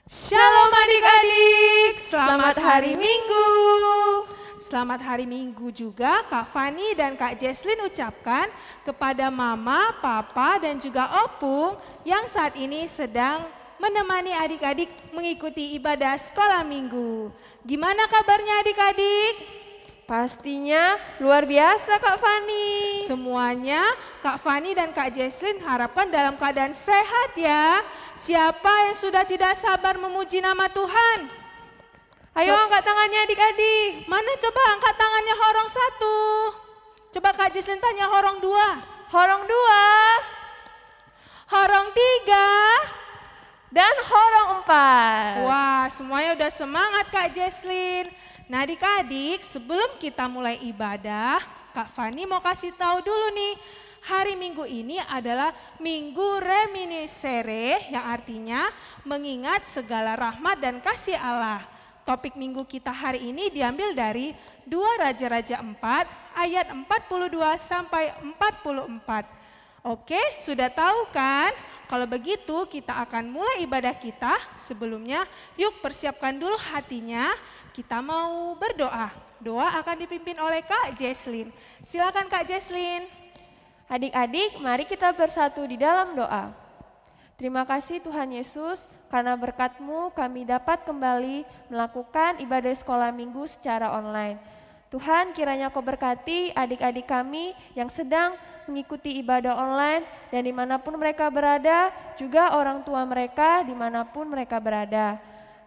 Shalom adik-adik, selamat hari Minggu. Selamat hari Minggu juga Kak Fani dan Kak Jesslyn ucapkan kepada Mama, Papa dan juga Opung yang saat ini sedang menemani adik-adik mengikuti ibadah sekolah minggu. Gimana kabarnya adik-adik? Pastinya luar biasa Kak Fani. Semuanya Kak Fani dan Kak Jesslyn harapkan dalam keadaan sehat ya. Siapa yang sudah tidak sabar memuji nama Tuhan? Ayo angkat tangannya adik-adik. Mana coba angkat tangannya horong satu. Coba Kak Jesslyn tanya horong dua. Horong dua. Horong tiga. Dan horong empat. Wah, semuanya udah semangat Kak Jesslyn. Nah adik-adik, sebelum kita mulai ibadah, Kak Fani mau kasih tahu dulu nih. Hari Minggu ini adalah Minggu Reminiscere yang artinya mengingat segala rahmat dan kasih Allah. Topik minggu kita hari ini diambil dari 2 Raja-Raja 4 ayat 42 sampai 44. Oke, sudah tahu kan? Kalau begitu kita akan mulai ibadah kita. Sebelumnya yuk persiapkan dulu hatinya. Kita mau berdoa. Doa akan dipimpin oleh Kak Jesslyn. Silakan Kak Jesslyn. Adik-adik, mari kita bersatu di dalam doa. Terima kasih Tuhan Yesus, karena berkat-Mu kami dapat kembali melakukan ibadah sekolah minggu secara online. Tuhan, kiranya Kau berkati adik-adik kami yang sedang mengikuti ibadah online dan dimanapun mereka berada, juga orang tua mereka dimanapun mereka berada.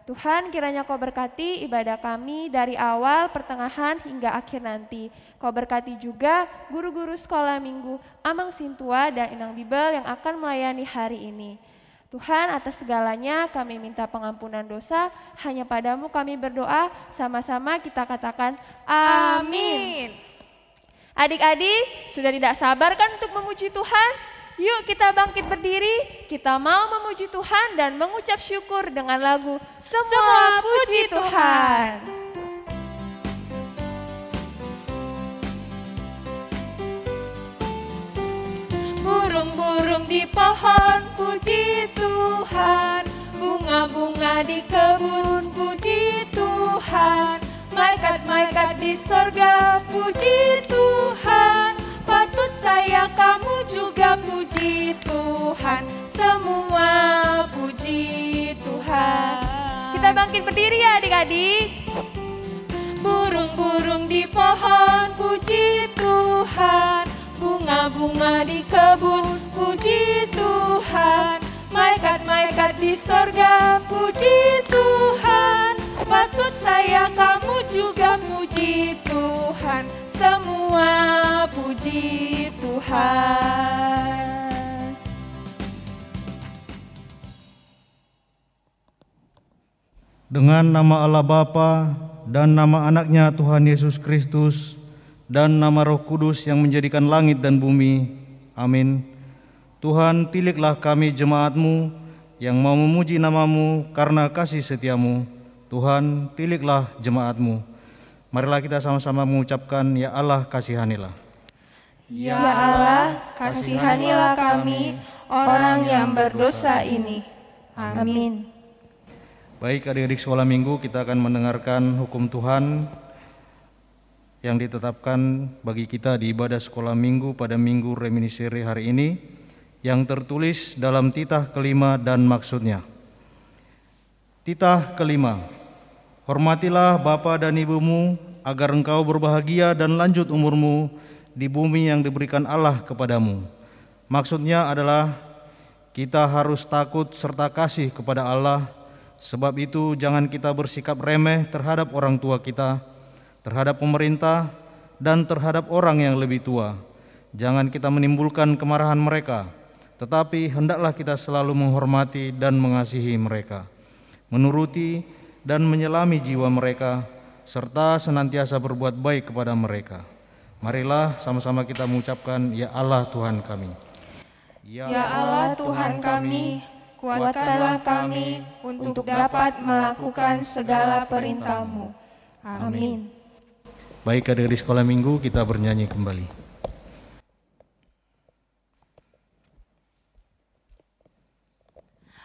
Tuhan, kiranya Kau berkati ibadah kami dari awal, pertengahan, hingga akhir nanti. Kau berkati juga guru-guru sekolah minggu Amang Sintua dan Inang Bibel yang akan melayani hari ini. Tuhan, atas segalanya kami minta pengampunan dosa, hanya Padamu kami berdoa, sama-sama kita katakan amin. Adik-adik, sudah tidak sabar kan untuk memuji Tuhan? Yuk kita bangkit berdiri, kita mau memuji Tuhan dan mengucap syukur dengan lagu Semua Puji Tuhan. Burung-burung di pohon puji Tuhan, bunga-bunga di kebun puji Tuhan, malaikat-malaikat di sorga puji Tuhan, patut saya kamu juga puji Tuhan, semua puji Tuhan. Kita bangkit berdiri ya adik-adik. Burung-burung di pohon puji Tuhan, bunga-bunga di kebun puji Tuhan, malaikat-malaikat di sorga puji Tuhan, patut saya kamu juga puji Tuhan, semua puji Tuhan. Dengan nama Allah Bapa dan nama anaknya Tuhan Yesus Kristus dan nama Roh Kudus yang menjadikan langit dan bumi. Amin. Tuhan, tiliklah kami jemaat-Mu yang mau memuji nama-Mu karena kasih setia-Mu. Tuhan, tiliklah jemaat-Mu. Marilah kita sama-sama mengucapkan, Ya Allah, kasihanilah. Ya Allah, kasihanilah kami, orang yang berdosa ini. Amin. Baik adik-adik sekolah minggu, kita akan mendengarkan hukum Tuhan yang ditetapkan bagi kita di ibadah sekolah minggu pada Minggu Reminiscere hari ini, yang tertulis dalam titah kelima dan maksudnya. Titah kelima, hormatilah bapa dan ibumu agar engkau berbahagia dan lanjut umurmu di bumi yang diberikan Allah kepadamu. Maksudnya adalah kita harus takut serta kasih kepada Allah. Sebab itu jangan kita bersikap remeh terhadap orang tua kita, terhadap pemerintah, dan terhadap orang yang lebih tua. Jangan kita menimbulkan kemarahan mereka, tetapi hendaklah kita selalu menghormati dan mengasihi mereka, menuruti dan menyelami jiwa mereka, serta senantiasa berbuat baik kepada mereka. Marilah sama-sama kita mengucapkan, Ya Allah Tuhan kami. Ya Allah Tuhan kami, kuatkanlah kami untuk dapat melakukan segala perintah-Mu. Amin. Baik adik-adik sekolah minggu, kita bernyanyi kembali.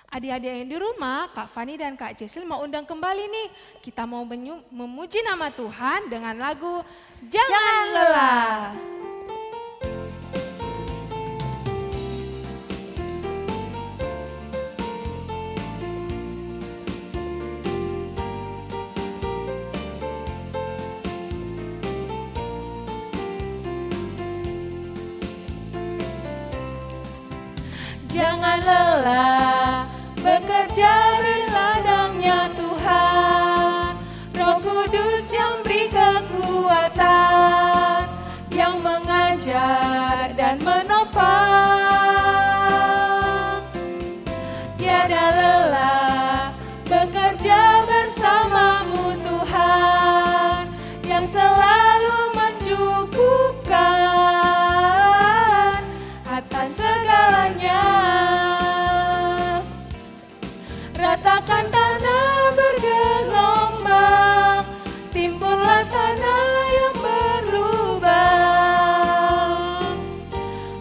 Adik-adik yang di rumah, Kak Fani dan Kak Jesslyn mau undang kembali nih. Kita mau memuji nama Tuhan dengan lagu Jangan Lelah. Jangan lelah bekerja di ladangnya Tuhan. Roh Kudus yang beri kekuatan, yang mengajar dan menopang. Tiada lelah bekerja bersamamu Tuhan, yang selalu mencukupkan atas segalanya. Ratakan tanah bergelombang, timbullah tanah yang berlubang,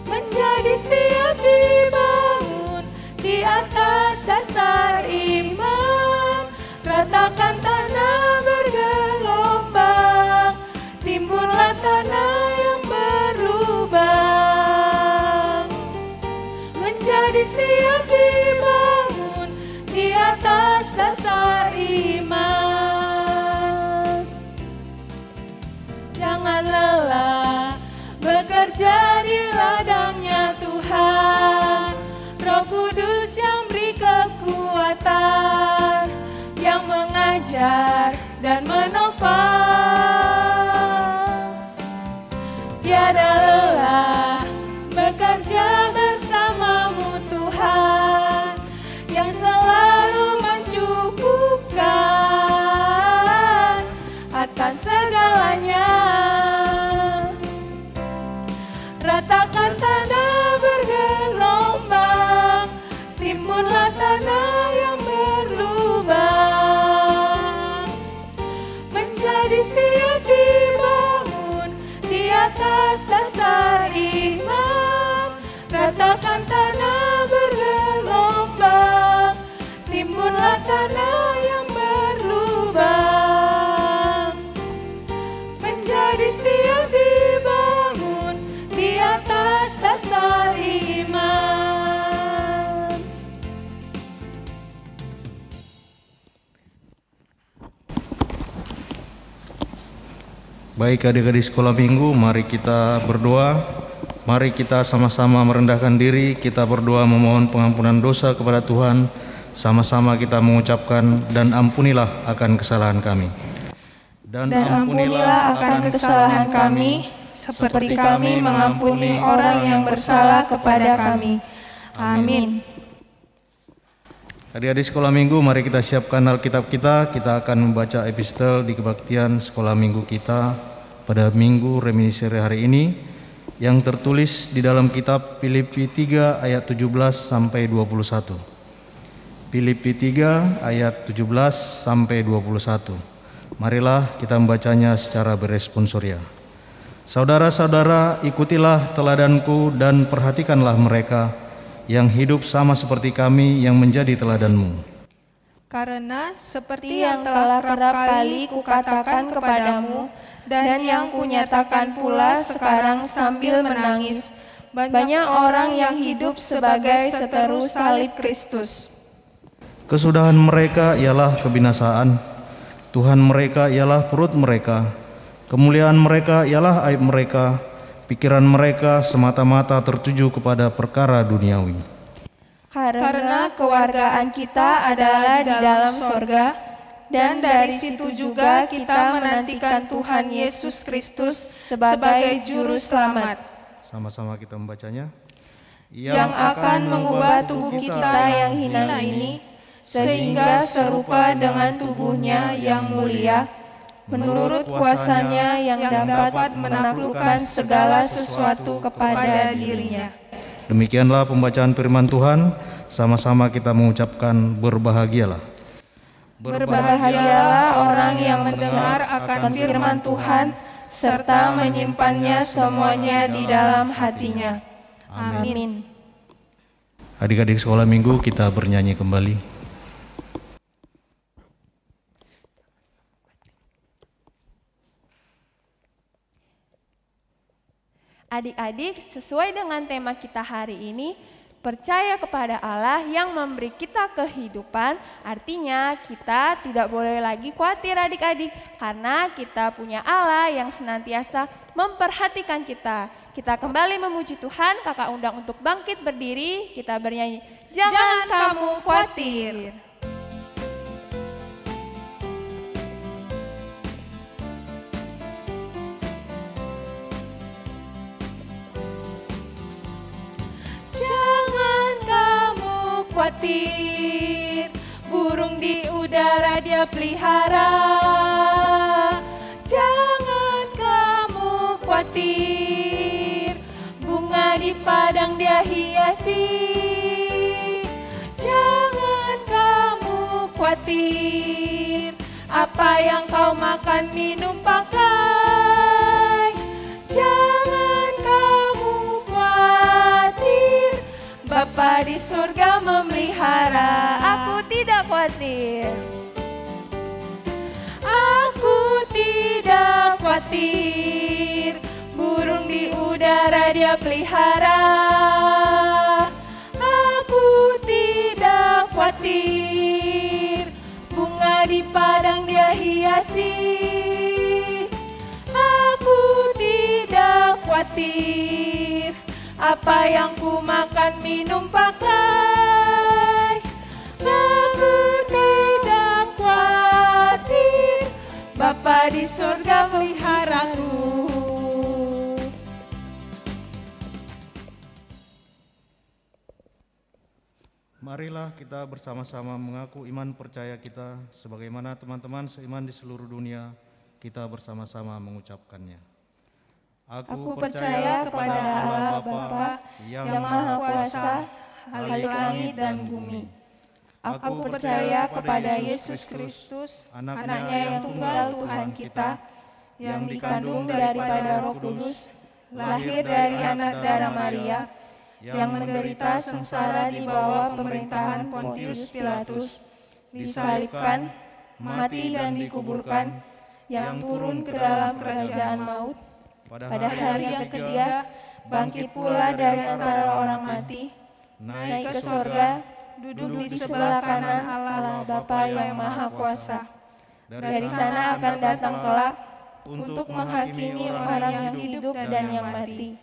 menjadi siap dibangun di atas dasar iman. Ratakan tanah bergelombang, timbullah tanah yang berlubang, menjadi siap dibangun di atas dasar iman. Jangan lelah bekerja di ladangnya Tuhan. Roh Kudus yang beri kekuatan, yang mengajar dan menopang. Tiada lelah bekerja bersamamu Tuhan, yang selalu mencukupkan atas segalanya. Ratakan tanah bergelombang, timbullah tanah yang berlubang, menjadi siap dibangun di atas dasar iman. Ratakan tanah bergelombang, timbullah tanah yang berlubang, menjadi siap dibangun di atas dasar iman. Baik adik-adik sekolah minggu, mari kita berdoa. Mari kita sama-sama merendahkan diri, kita berdoa memohon pengampunan dosa kepada Tuhan. Sama-sama kita mengucapkan, dan ampunilah akan kesalahan kami. Dan ampunilah akan kesalahan kami, seperti kami mengampuni orang yang bersalah kepada kami. Amin. Adik-adik sekolah minggu, mari kita siapkan Alkitab kita. Kita akan membaca epistel di kebaktian sekolah minggu kita pada minggu reminiscere hari ini, yang tertulis di dalam kitab Filipi 3 ayat 17 sampai 21. Filipi 3 ayat 17 sampai 21. Marilah kita membacanya secara beresponsoria. Saudara-saudara, ikutilah teladanku dan perhatikanlah mereka yang hidup sama seperti kami yang menjadi teladanmu. Karena seperti yang telah kerap kali kukatakan kepadamu, dan yang kunyatakan pula sekarang sambil menangis, banyak orang yang hidup sebagai seteru salib Kristus. Kesudahan mereka ialah kebinasaan, Tuhan mereka ialah perut mereka, kemuliaan mereka ialah aib mereka, pikiran mereka semata-mata tertuju kepada perkara duniawi. Karena kewargaan kita adalah di dalam sorga, dan dari situ juga kita menantikan Tuhan Yesus Kristus sebagai Juru Selamat. Sama-sama kita membacanya. Yang akan mengubah tubuh kita yang hina ini, sehingga serupa dengan tubuhnya yang mulia, menurut kuasanya yang dapat menaklukkan segala sesuatu kepada dirinya. Demikianlah pembacaan firman Tuhan. Sama-sama kita mengucapkan berbahagialah. Berbahagialah orang yang mendengar akan firman Tuhan serta menyimpannya semuanya di dalam hatinya. Amin. Adik-adik sekolah minggu, kita bernyanyi kembali. Adik-adik, sesuai dengan tema kita hari ini, percaya kepada Allah yang memberi kita kehidupan, artinya kita tidak boleh lagi khawatir adik-adik, karena kita punya Allah yang senantiasa memperhatikan kita. Kita kembali memuji Tuhan, kakak undang untuk bangkit berdiri, kita bernyanyi, jangan kamu khawatir. Khawatir, burung di udara Dia pelihara. Jangan kamu khawatir, bunga di padang Dia hiasi. Jangan kamu khawatir, apa yang kau makan, minum, pakai. Jangan kamu khawatir, Bapa di surga memelihara. Aku tidak khawatir. Aku tidak khawatir, burung di udara Dia pelihara. Aku tidak khawatir, bunga di padang Dia hiasi. Aku tidak khawatir, apa yang ku makan, minum, pakai. Aku tidak khawatir, Bapa di surga peliharaku. Marilah kita bersama-sama mengaku iman percaya kita, sebagaimana teman-teman seiman di seluruh dunia, kita bersama-sama mengucapkannya. Aku percaya kepada Allah Bapa yang Maha Kuasa, Khalik langit dan bumi. Aku percaya kepada Yesus Kristus, anaknya yang tunggal Tuhan kita, yang dikandung daripada Roh Kudus, lahir dari anak darah Maria, yang menderita sengsara di bawah pemerintahan Pontius Pilatus, disalibkan, mati dan dikuburkan, yang turun ke dalam kerajaan maut. Pada hari yang ketiga, bangkit pula dari antara orang mati, naik ke sorga, duduk di sebelah kanan Allah Bapa yang Maha Kuasa. Dari sana akan datang kelak untuk menghakimi orang yang hidup dan yang mati.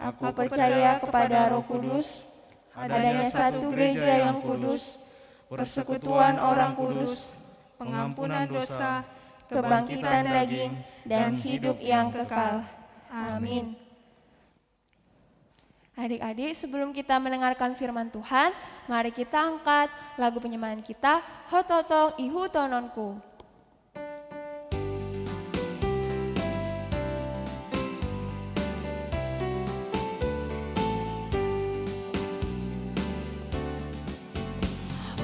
Aku percaya kepada Roh Kudus, adanya satu gereja yang kudus, persekutuan orang kudus, pengampunan dosa, kebangkitan daging, dan hidup yang kekal. Amin. Adik-adik, sebelum kita mendengarkan firman Tuhan, mari kita angkat lagu penyembahan kita, Hototong Ihu Tononku.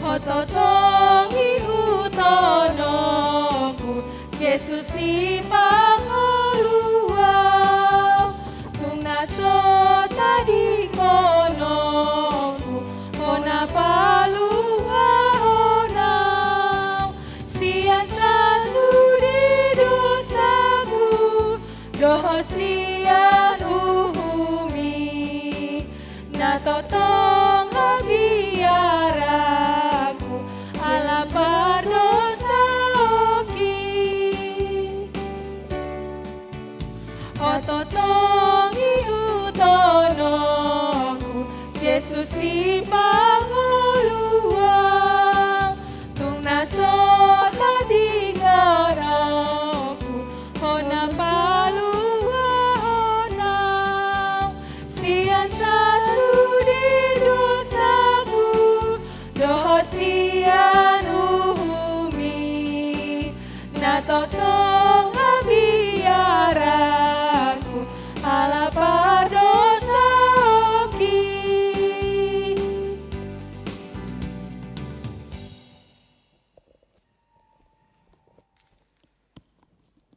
Hototong Ihu Tononku, Yesus si pangoluau, tungnaso tadi konongku, hona palua honau, siasa sudi dosaku, doho sian uhumi, natotong habiaraku, ala pardosa oki. Ototong Ihu Tononku, Yesus si pangoluau, tungnaso tadi ngarauku, hona palua honau, siasa sudi dosaku, doho sian uhumi, natotong habiaraku, ala pardosa oki.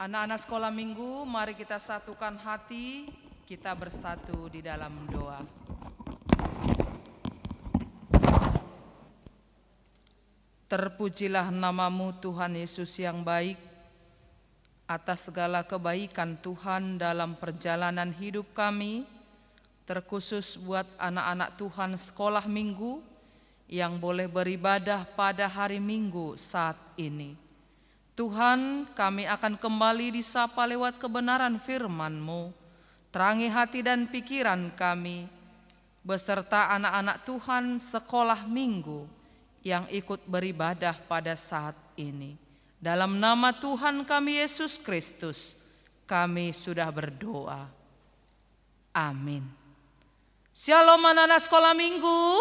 Anak-anak sekolah minggu, mari kita satukan hati, kita bersatu di dalam doa. Terpujilah namamu Tuhan Yesus yang baik. Atas segala kebaikan Tuhan dalam perjalanan hidup kami, terkhusus buat anak-anak Tuhan sekolah minggu yang boleh beribadah pada hari Minggu saat ini. Tuhan, kami akan kembali disapa lewat kebenaran firman-Mu. Terangi hati dan pikiran kami, beserta anak-anak Tuhan sekolah minggu yang ikut beribadah pada saat ini. Dalam nama Tuhan kami Yesus Kristus, kami sudah berdoa. Amin. Shalom anak-anak sekolah minggu.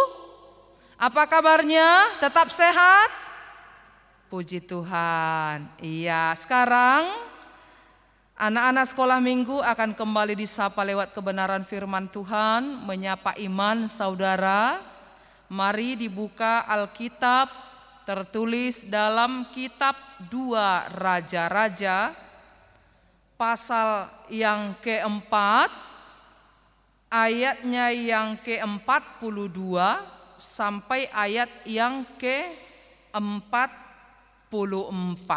Apa kabarnya? Tetap sehat? Puji Tuhan. Iya, sekarang anak-anak sekolah minggu akan kembali disapa lewat kebenaran firman Tuhan, menyapa iman saudara. Mari dibuka Alkitab, tertulis dalam kitab 2 Raja-Raja, pasal yang keempat, ayatnya yang ke-42 sampai ayat yang ke-44.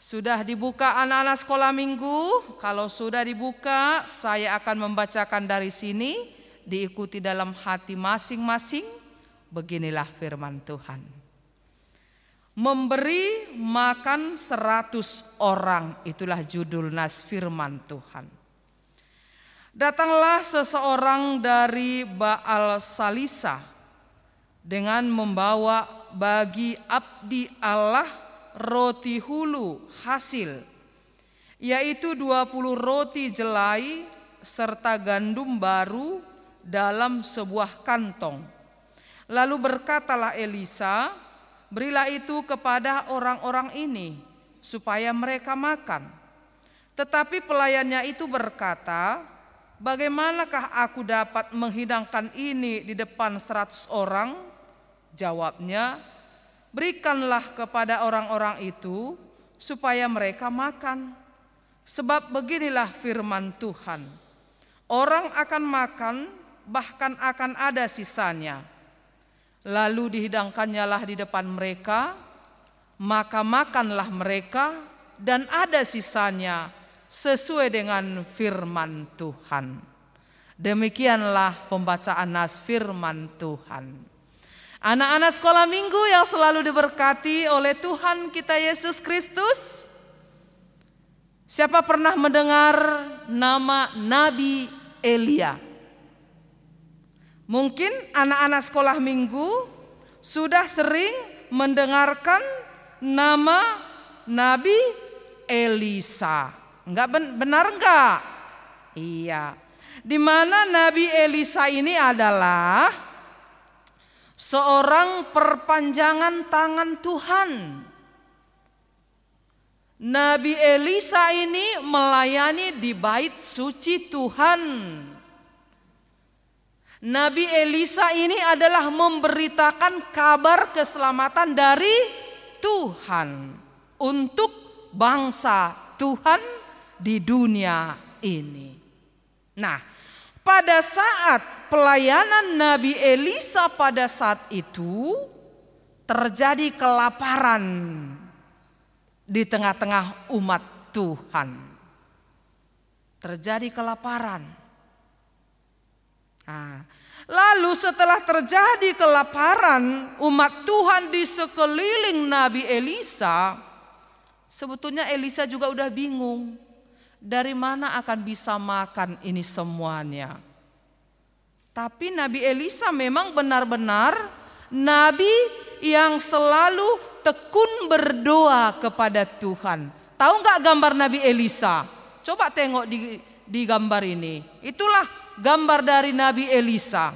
Sudah dibuka anak-anak sekolah minggu? Kalau sudah dibuka, saya akan membacakan dari sini, diikuti dalam hati masing-masing. Beginilah firman Tuhan. Memberi makan 100 orang, itulah judul nas firman Tuhan. Datanglah seseorang dari Baal Salisa dengan membawa bagi abdi Allah roti hulu hasil, yaitu 20 roti jelai serta gandum baru dalam sebuah kantong. Lalu berkatalah Elisa, berilah itu kepada orang-orang ini supaya mereka makan. Tetapi pelayannya itu berkata, bagaimanakah aku dapat menghidangkan ini di depan 100 orang? Jawabnya, berikanlah kepada orang-orang itu supaya mereka makan. Sebab beginilah firman Tuhan, orang akan makan, bahkan akan ada sisanya. Lalu dihidangkannyalah di depan mereka, maka makanlah mereka dan ada sisanya sesuai dengan firman Tuhan. Demikianlah pembacaan nas firman Tuhan. Anak-anak sekolah minggu yang selalu diberkati oleh Tuhan kita Yesus Kristus, siapa pernah mendengar nama Nabi Elia? Mungkin anak-anak sekolah minggu sudah sering mendengarkan nama Nabi Elisa. Benar enggak? Iya. Di mana Nabi Elisa ini adalah seorang perpanjangan tangan Tuhan. Nabi Elisa ini melayani di bait suci Tuhan. Nabi Elisa ini adalah memberitakan kabar keselamatan dari Tuhan untuk bangsa Tuhan di dunia ini. Nah, pada saat pelayanan Nabi Elisa pada saat itu terjadi kelaparan di tengah-tengah umat Tuhan. Terjadi kelaparan. Nah, lalu setelah terjadi kelaparan umat Tuhan di sekeliling Nabi Elisa, sebetulnya Elisa juga udah bingung dari mana akan bisa makan ini semuanya. Tapi Nabi Elisa memang benar-benar nabi yang selalu tekun berdoa kepada Tuhan. Tahu nggak gambar Nabi Elisa? Coba tengok di gambar ini. Itulah gambar dari Nabi Elisa.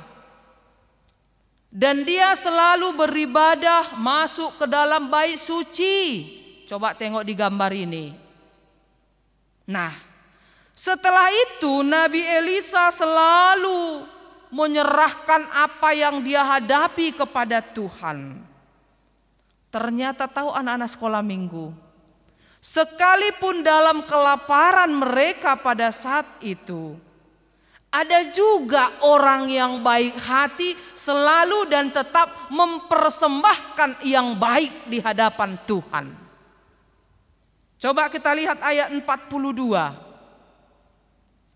Dan dia selalu beribadah masuk ke dalam bait suci. Coba tengok di gambar ini. Nah, setelah itu Nabi Elisa selalu menyerahkan apa yang dia hadapi kepada Tuhan. Ternyata tahu anak-anak sekolah minggu, sekalipun dalam kelaparan mereka pada saat itu, Ada juga orang yang baik hati selalu dan tetap mempersembahkan yang baik di hadapan Tuhan. Coba kita lihat ayat 42.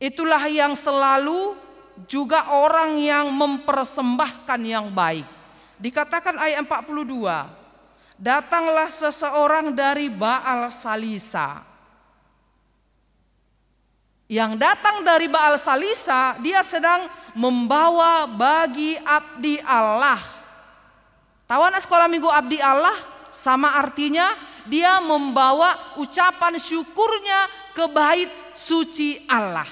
Itulah yang selalu juga orang yang mempersembahkan yang baik. Dikatakan ayat 42, datanglah seseorang dari Baal Salisa. Yang datang dari Baal Salisa, dia sedang membawa bagi abdi Allah. Tahu anak sekolah minggu abdi Allah? Sama artinya dia membawa ucapan syukurnya ke bait suci Allah,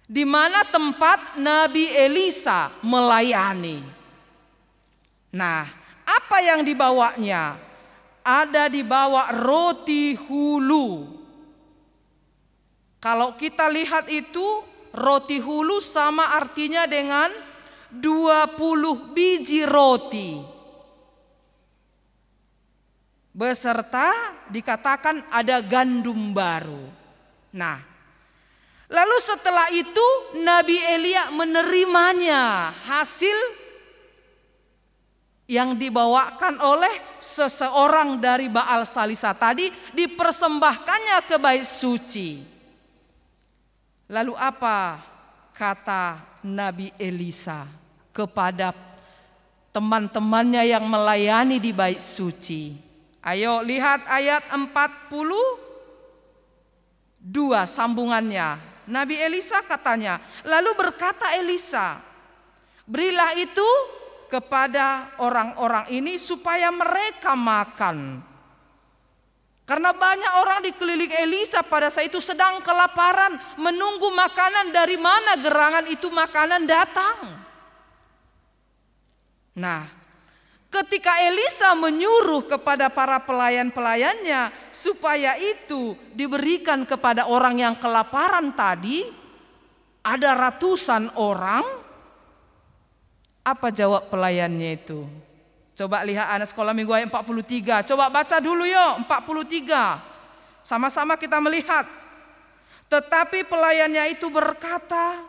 di mana tempat Nabi Elisa melayani. Nah, apa yang dibawanya? Ada dibawa roti hulu. Kalau kita lihat itu, roti hulu sama artinya dengan 20 biji roti. Beserta dikatakan ada gandum baru. Nah, lalu setelah itu Nabi Elia menerimanya, hasil yang dibawakan oleh seseorang dari Baal Salisa tadi dipersembahkannya ke bait suci. Lalu apa kata Nabi Elisa kepada teman-temannya yang melayani di bait suci? Ayo lihat ayat 42 sambungannya. Nabi Elisa katanya, lalu berkata Elisa, berilah itu kepada orang-orang ini supaya mereka makan. Karena banyak orang di keliling Elisa pada saat itu sedang kelaparan, menunggu makanan dari mana gerangan itu makanan datang. Nah, ketika Elisa menyuruh kepada para pelayan-pelayannya supaya itu diberikan kepada orang yang kelaparan tadi, ada ratusan orang. Apa jawab pelayannya itu? Coba lihat anak sekolah minggu ayat 43. Coba baca dulu yuk 43. Sama-sama kita melihat. Tetapi pelayannya itu berkata,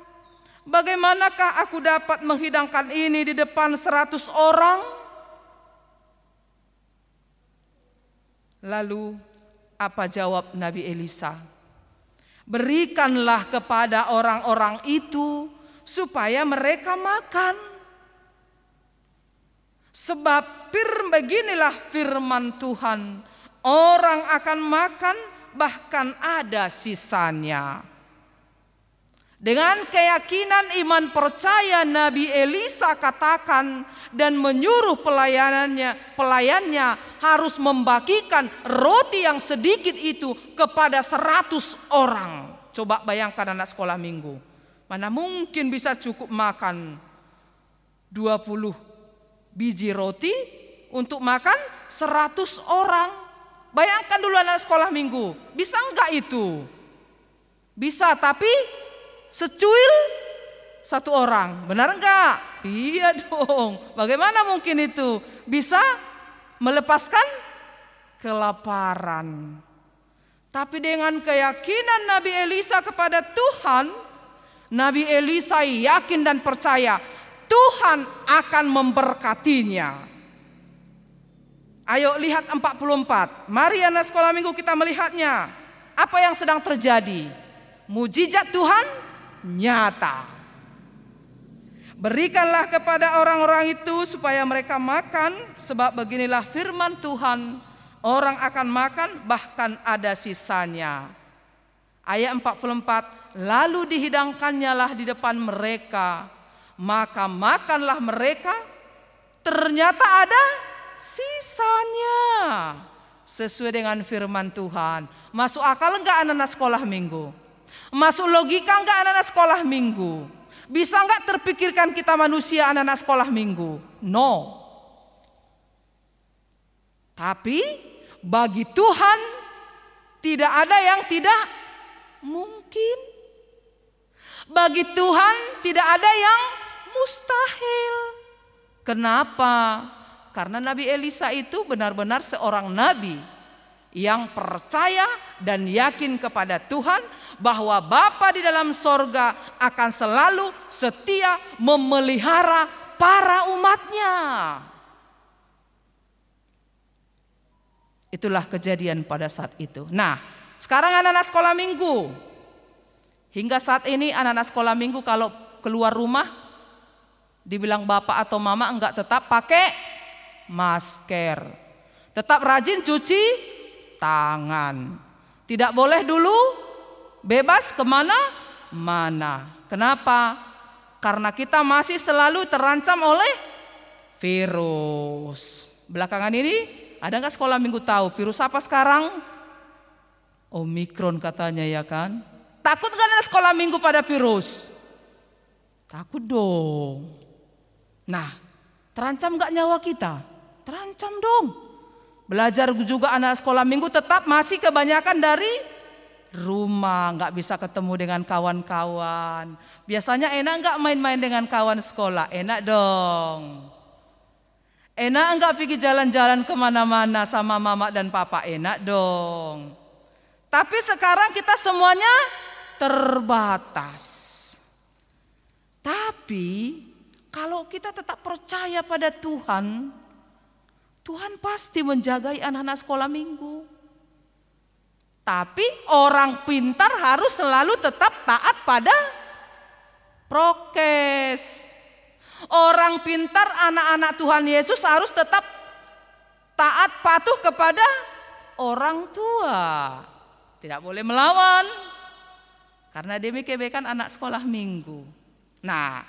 bagaimanakah aku dapat menghidangkan ini di depan 100 orang? Lalu apa jawab Nabi Elisa? Berikanlah kepada orang-orang itu supaya mereka makan. Sebab beginilah firman Tuhan, orang akan makan bahkan ada sisanya. Dengan keyakinan iman percaya Nabi Elisa katakan dan menyuruh pelayannya harus membagikan roti yang sedikit itu kepada 100 orang. Coba bayangkan anak sekolah minggu, mana mungkin bisa cukup makan 20 biji roti untuk makan 100 orang. Bayangkan dulu anak sekolah minggu, bisa enggak itu? Bisa, tapi secuil 1 orang, benar enggak? Iya dong, bagaimana mungkin itu bisa melepaskan kelaparan? Tapi dengan keyakinan Nabi Elisa kepada Tuhan, Nabi Elisa yakin dan percaya Tuhan akan memberkatinya. Ayo lihat 44. Mari anak sekolah minggu kita melihatnya. Apa yang sedang terjadi? Mujizat Tuhan nyata. Berikanlah kepada orang-orang itu supaya mereka makan, sebab beginilah firman Tuhan, orang akan makan bahkan ada sisanya. Ayat 44, lalu dihidangkannya lah di depan mereka, maka makanlah mereka, ternyata ada sisanya. Sesuai dengan firman Tuhan. Masuk akal enggak anak-anak sekolah minggu? Masuk logika enggak anak-anak sekolah minggu? Bisa enggak terpikirkan kita manusia anak-anak sekolah minggu? No. Tapi bagi Tuhan tidak ada yang tidak mungkin. Bagi Tuhan tidak ada yang mustahil. Kenapa? Karena Nabi Elisa itu benar-benar seorang nabi yang percaya dan yakin kepada Tuhan bahwa Bapa di dalam sorga akan selalu setia memelihara para umatnya. Itulah kejadian pada saat itu. Nah, sekarang anak-anak sekolah minggu. Hingga saat ini anak-anak sekolah minggu kalau keluar rumah dibilang bapak atau mama enggak, tetap pakai masker. Tetap rajin cuci tangan. Tidak boleh dulu bebas kemana-mana. Kenapa? Karena kita masih selalu terancam oleh virus. Belakangan ini ada nggak sekolah minggu tahu virus apa sekarang? Omikron katanya ya kan? Takut nggak anak sekolah minggu pada virus? Takut dong. Nah, terancam nggak nyawa kita? Terancam dong. Belajar juga anak sekolah minggu tetap masih kebanyakan dari rumah, nggak bisa ketemu dengan kawan-kawan. Biasanya enak nggak main-main dengan kawan sekolah? Enak dong. Enak enggak pergi jalan-jalan kemana-mana sama mama dan papa? Enak dong. Tapi sekarang kita semuanya terbatas. Tapi kalau kita tetap percaya pada Tuhan, Tuhan pasti menjagai anak-anak sekolah minggu. Tapi orang pintar harus selalu tetap taat pada prokes. Orang pintar, anak-anak Tuhan Yesus harus tetap taat patuh kepada orang tua. Tidak boleh melawan. Karena demikian anak sekolah minggu. Nah,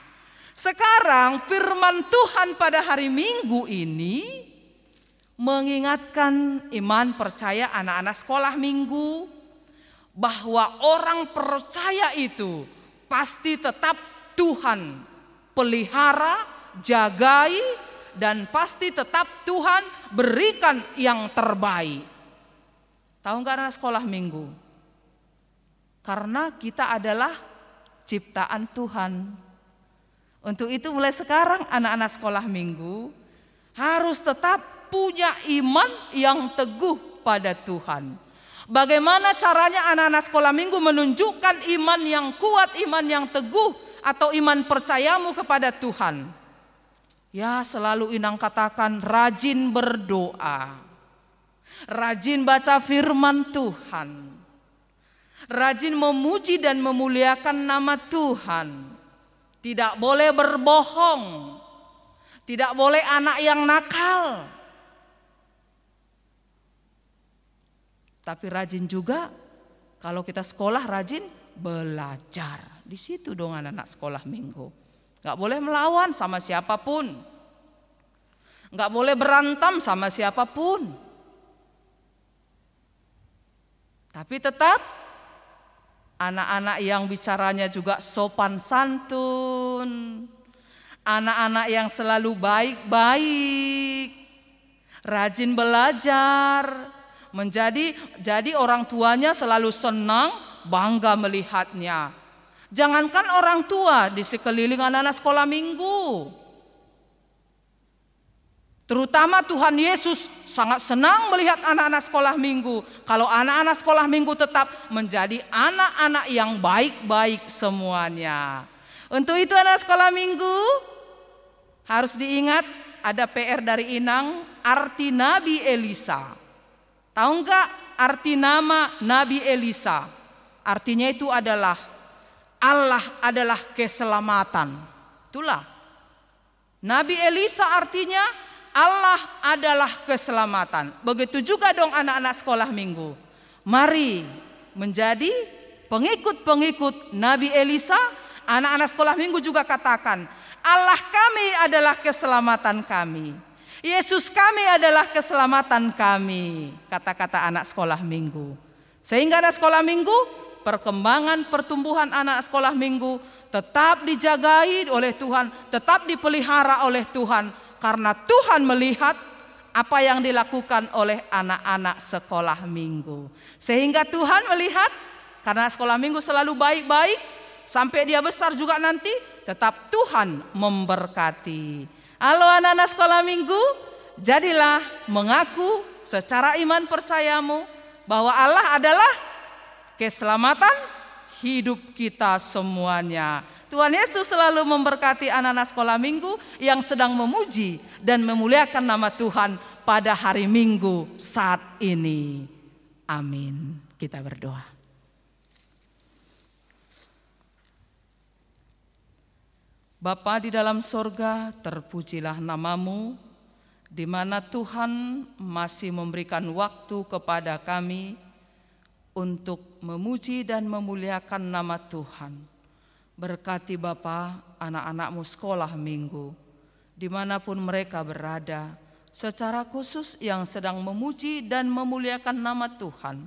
sekarang firman Tuhan pada hari Minggu ini mengingatkan iman percaya anak-anak sekolah minggu bahwa orang percaya itu pasti tetap Tuhan pelihara, jagai, dan pasti tetap Tuhan berikan yang terbaik. Tahu nggak anak sekolah minggu? Karena kita adalah ciptaan Tuhan. Untuk itu mulai sekarang anak-anak sekolah minggu harus tetap punya iman yang teguh pada Tuhan. Bagaimana caranya anak-anak sekolah minggu menunjukkan iman yang kuat, iman yang teguh, atau iman percayamu kepada Tuhan? Ya, selalu Inang katakan rajin berdoa, rajin baca firman Tuhan, rajin memuji dan memuliakan nama Tuhan. Tidak boleh berbohong, tidak boleh anak yang nakal. Tapi rajin juga kalau kita sekolah rajin belajar. Di situ dong anak-anak sekolah minggu. Gak boleh melawan sama siapapun. Gak boleh berantem sama siapapun. Tapi tetap anak-anak yang bicaranya juga sopan santun. Anak-anak yang selalu baik-baik. Rajin belajar. Jadi orang tuanya selalu senang, bangga melihatnya. Jangankan orang tua di sekeliling anak-anak sekolah minggu. Terutama Tuhan Yesus sangat senang melihat anak-anak sekolah minggu. Kalau anak-anak sekolah minggu tetap menjadi anak-anak yang baik-baik semuanya. Untuk itu anak sekolah minggu harus diingat ada PR dari Inang, arti Nabi Elisa. Tahu enggak arti nama Nabi Elisa? Artinya itu adalah Allah adalah keselamatan. Itulah. Nabi Elisa artinya Allah adalah keselamatan. Begitu juga dong anak-anak sekolah minggu. Mari menjadi pengikut-pengikut Nabi Elisa. Anak-anak sekolah minggu juga katakan, Allah kami adalah keselamatan kami. Yesus kami adalah keselamatan kami. Kata-kata anak sekolah minggu. Sehingga anak sekolah minggu, perkembangan pertumbuhan anak sekolah minggu tetap dijagai oleh Tuhan, tetap dipelihara oleh Tuhan, karena Tuhan melihat apa yang dilakukan oleh anak-anak sekolah minggu. Sehingga Tuhan melihat karena sekolah minggu selalu baik-baik, sampai dia besar juga nanti tetap Tuhan memberkati. Halo anak-anak sekolah minggu, jadilah mengaku secara iman percayamu bahwa Allah adalah keselamatan hidup kita semuanya. Tuhan Yesus selalu memberkati anak-anak sekolah minggu yang sedang memuji dan memuliakan nama Tuhan pada hari Minggu saat ini. Amin. Kita berdoa. Bapa di dalam sorga, terpujilah namamu, di mana Tuhan masih memberikan waktu kepada kami untuk memuji dan memuliakan nama Tuhan. Berkati Bapa anak-anakmu sekolah minggu, dimanapun mereka berada, secara khusus yang sedang memuji dan memuliakan nama Tuhan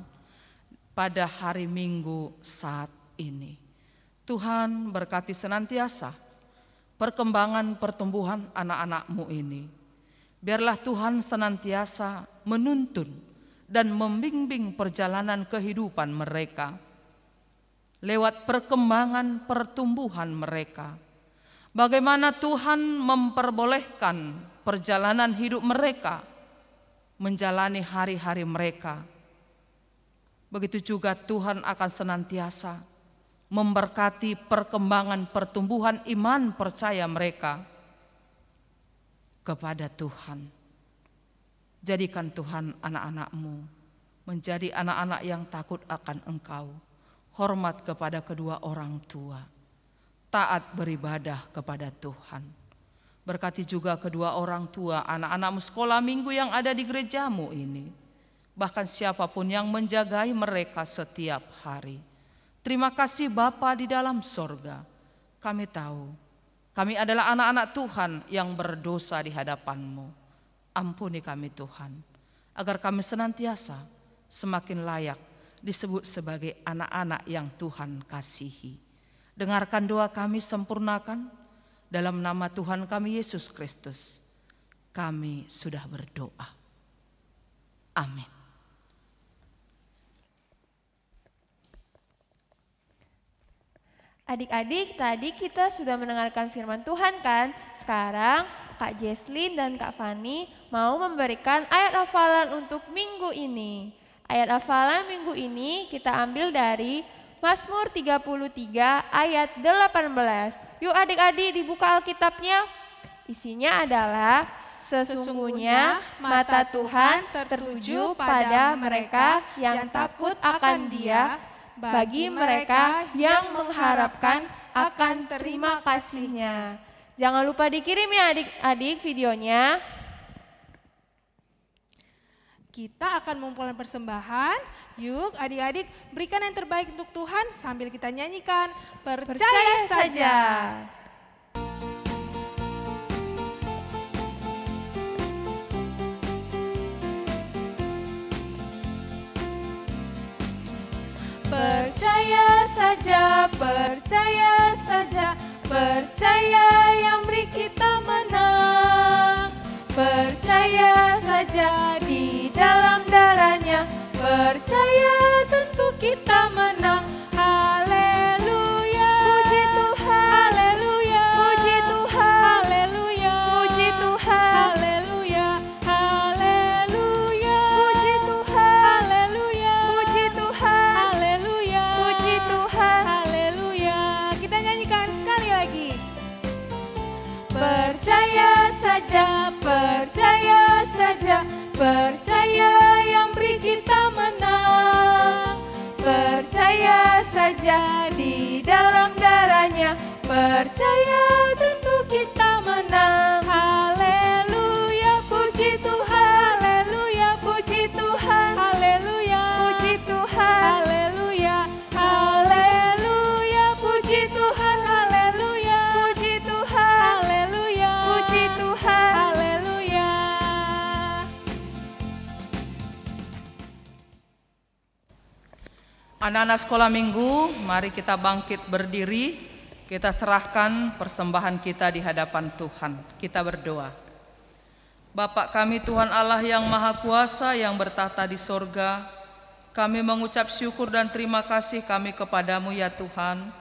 pada hari Minggu saat ini. Tuhan berkati senantiasa perkembangan pertumbuhan anak-anakmu ini. Biarlah Tuhan senantiasa menuntun dan membimbing perjalanan kehidupan mereka lewat perkembangan pertumbuhan mereka. Bagaimana Tuhan memperbolehkan perjalanan hidup mereka menjalani hari-hari mereka. Begitu juga Tuhan akan senantiasa memberkati perkembangan pertumbuhan iman percaya mereka kepada Tuhan. Jadikan Tuhan anak-anakmu menjadi anak-anak yang takut akan Engkau, hormat kepada kedua orang tua, taat beribadah kepada Tuhan. Berkati juga kedua orang tua anak-anakmu sekolah minggu yang ada di gerejamu ini, bahkan siapapun yang menjagai mereka setiap hari. Terima kasih Bapa di dalam sorga. Kami tahu kami adalah anak-anak Tuhan yang berdosa di hadapan-Mu. Ampuni kami Tuhan, agar kami senantiasa semakin layak disebut sebagai anak-anak yang Tuhan kasihi. Dengarkan doa kami, sempurnakan dalam nama Tuhan kami Yesus Kristus. Kami sudah berdoa. Amin. Adik-adik, tadi kita sudah mendengarkan firman Tuhan kan? Sekarang Kak Jesslyn dan Kak Fani mau memberikan ayat hafalan untuk minggu ini. Ayat hafalan minggu ini kita ambil dari Mazmur 33 ayat 18. Yuk adik-adik dibuka Alkitabnya. Isinya adalah sesungguhnya mata Tuhan tertuju pada mereka yang takut akan Dia, bagi mereka yang mengharapkan akan terima kasih-Nya. Jangan lupa dikirim ya adik-adik videonya. Kita akan mengumpulkan persembahan. Yuk adik-adik berikan yang terbaik untuk Tuhan sambil kita nyanyikan Percaya Saja. Percaya saja, percaya saja, percaya yang beri kita menang. Percaya saja di dalam darahnya, percaya tentu kita menang. Haleluya, puji Tuhan, haleluya, puji Tuhan, haleluya, puji Tuhan, haleluya, haleluya, puji Tuhan, haleluya, puji Tuhan, haleluya, puji Tuhan, haleluya. Kita nyanyikan sekali lagi. Percaya saja, percaya saja, percaya yang beri kita menang. Percaya saja di dalam darahnya, percaya tentu kita menang. Haleluya, puji Tuhan, haleluya, puji Tuhan, haleluya, puji Tuhan, haleluya, haleluya, puji Tuhan, haleluya, puji Tuhan, haleluya, puji Tuhan, haleluya. Anak-anak sekolah minggu, mari kita bangkit berdiri, kita serahkan persembahan kita di hadapan Tuhan. Kita berdoa. Bapa kami Tuhan Allah yang Maha Kuasa yang bertahta di sorga, kami mengucap syukur dan terima kasih kami kepadamu ya Tuhan,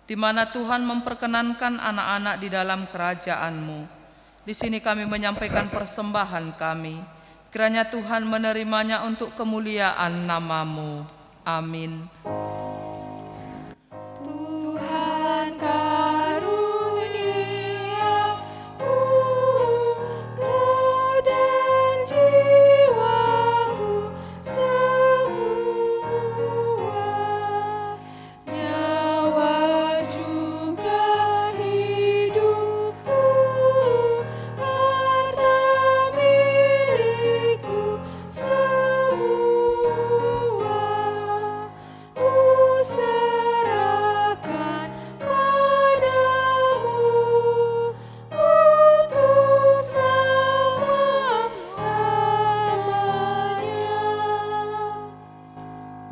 di mana Tuhan memperkenankan anak-anak di dalam kerajaan-Mu. Di sini kami menyampaikan persembahan kami. Kiranya Tuhan menerimanya untuk kemuliaan nama-Mu. Amin. Tuhan karuniaku roh dan jiwaku semua, nyawa juga hidupku, harta milikku semua, ku serahkan padamu untuk selama-lamanya.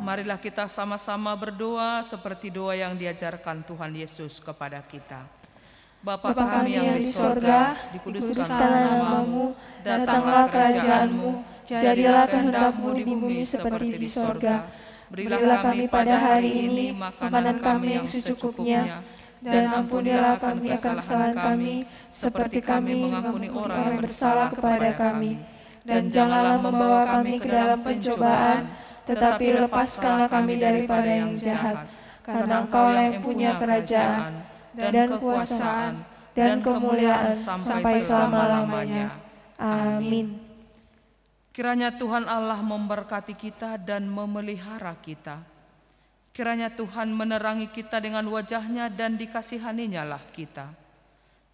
Marilah kita sama-sama berdoa seperti doa yang diajarkan Tuhan Yesus kepada kita. Bapa kami yang di sorga, dikuduskanlah nama-Mu, datanglah kerajaan-Mu, jadilah kehendak-Mu di bumi seperti di sorga. Berilah kami pada hari ini makanan kami yang secukupnya, dan ampunilah kami akan kesalahan kami, seperti kami mengampuni orang yang bersalah kepada kami. Dan janganlah membawa kami ke dalam pencobaan, tetapi lepaskanlah kami daripada yang jahat. Karena Engkaulah yang punya kerajaan, dan kekuasaan, dan kemuliaan sampai selama-lamanya. Amin. Kiranya Tuhan Allah memberkati kita dan memelihara kita. Kiranya Tuhan menerangi kita dengan wajah-Nya dan dikasihaninya lah kita.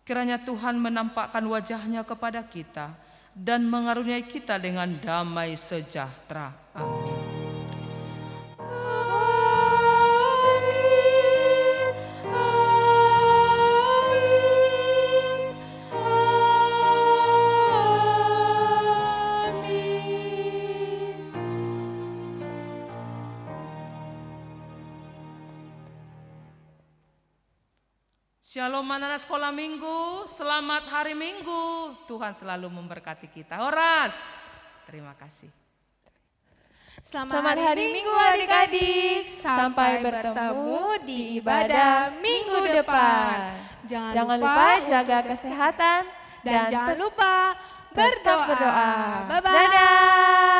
Kiranya Tuhan menampakkan wajah-Nya kepada kita dan mengaruniai kita dengan damai sejahtera. Amin. Shalom anak-anak sekolah minggu, selamat hari minggu. Tuhan selalu memberkati kita. Horas, terima kasih. Selamat hari Minggu adik-adik. Sampai bertemu di ibadah minggu depan. Jangan lupa jaga kesehatan dan jangan lupa tetap berdoa. Bye-bye. Dadah.